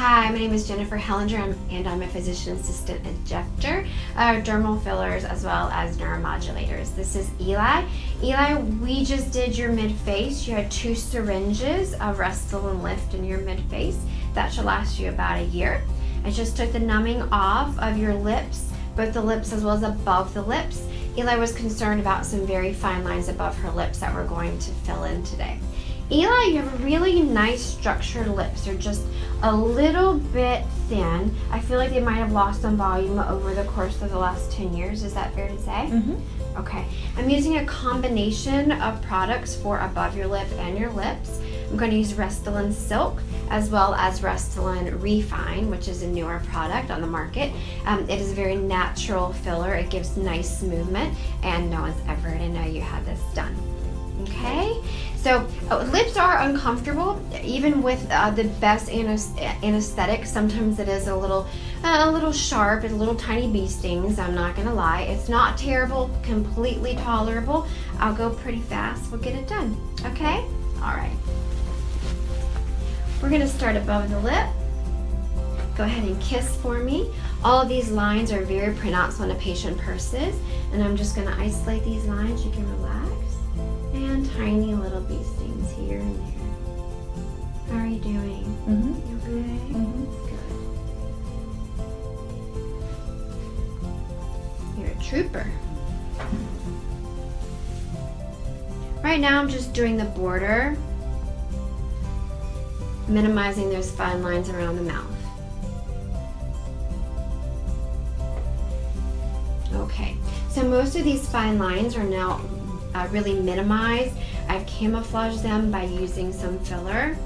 Hi, my name is Jennifer Hellinger and I'm a physician assistant injector, dermal fillers as well as neuromodulators. This is Eli. Eli, we just did your mid-face. You had 2 syringes of Restylane Lift in your mid-face. That should last you about a year. I just took the numbing off of your lips, both the lips as well as above the lips. Eli was concerned about some very fine lines above her lips that we're going to fill in today. Eli, you have really nice structured lips. They're just a little bit thin. I feel like they might have lost some volume over the course of the last 10 years. Is that fair to say? Mm-hmm. Okay. I'm using a combination of products for above your lip and your lips. I'm going to use Restylane Silk as well as Restylane Refyne, which is a newer product on the market. It is a very natural filler. It gives nice movement, and no one's ever going to know you had this done. Okay, so lips are uncomfortable, even with the best anesthetic. Sometimes it is a little sharp, it's little tiny bee stings. I'm not gonna lie, it's not terrible, completely tolerable. I'll go pretty fast. We'll get it done. Okay, all right. We're gonna start above the lip. Go ahead and kiss for me. All of these lines are very pronounced when a patient purses, and I'm just gonna isolate these lines. You can relax. And tiny little bee stings here and there. How are you doing? Mm-hmm. You okay? Mm-hmm. Good. You're a trooper. Right now I'm just doing the border, minimizing those fine lines around the mouth. Okay, so most of these fine lines are now really minimized. I've camouflaged them by using some filler.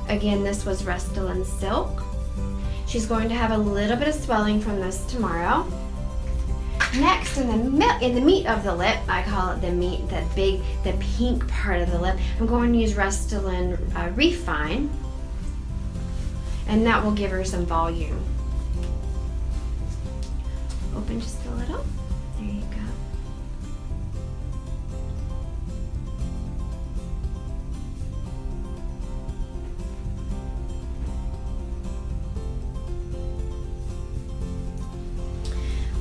Again, this was Restylane Silk. She's going to have a little bit of swelling from this tomorrow. Next, in the meat of the lip, I call it the meat, the pink part of the lip, I'm going to use Restylane Refyne, and that will give her some volume. Open just a little. There you go.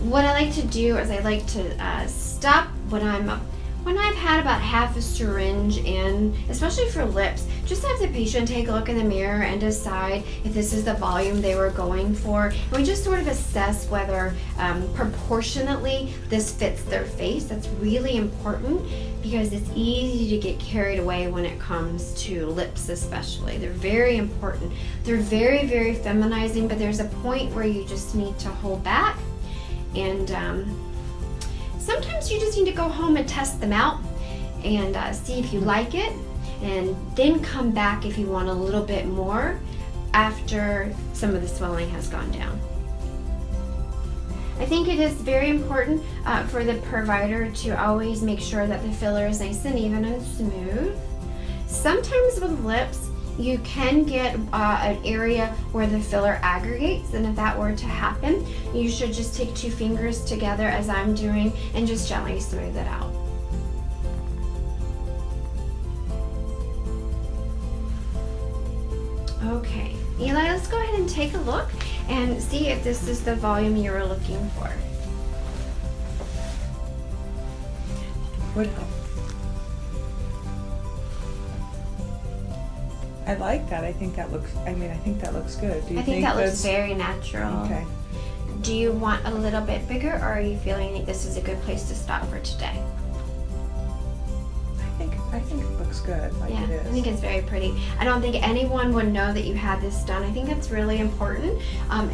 What I like to do is I like to stop when I've had about half a syringe in, especially for lips. Just have the patient take a look in the mirror and decide if this is the volume they were going for. And we just sort of assess whether proportionately this fits their face. That's really important because it's easy to get carried away when it comes to lips especially. They're very important. They're very, very feminizing, but there's a point where you just need to hold back. And sometimes you just need to go home and test them out and see if you like it, and then come back if you want a little bit more after some of the swelling has gone down. I think it is very important for the provider to always make sure that the filler is nice and even and smooth. Sometimes with lips, you can get an area where the filler aggregates, and if that were to happen, you should just take 2 fingers together as I'm doing and just gently smooth it out. Okay, Eli, let's go ahead and take a look and see if this is the volume you were looking for. What? I like that. I think that looks good. Do you I think that looks that's very natural. okay? Do you want a little bit bigger, or are you feeling like this is a good place to stop for today? I think it looks good. Like Yeah, it is. I think it's very pretty. I don't think anyone would know that you had this done. I think that's really important,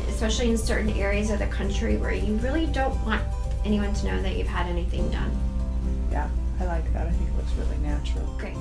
especially in certain areas of the country where you really don't want anyone to know that you've had anything done. Yeah, I like that. I think it looks really natural. Great.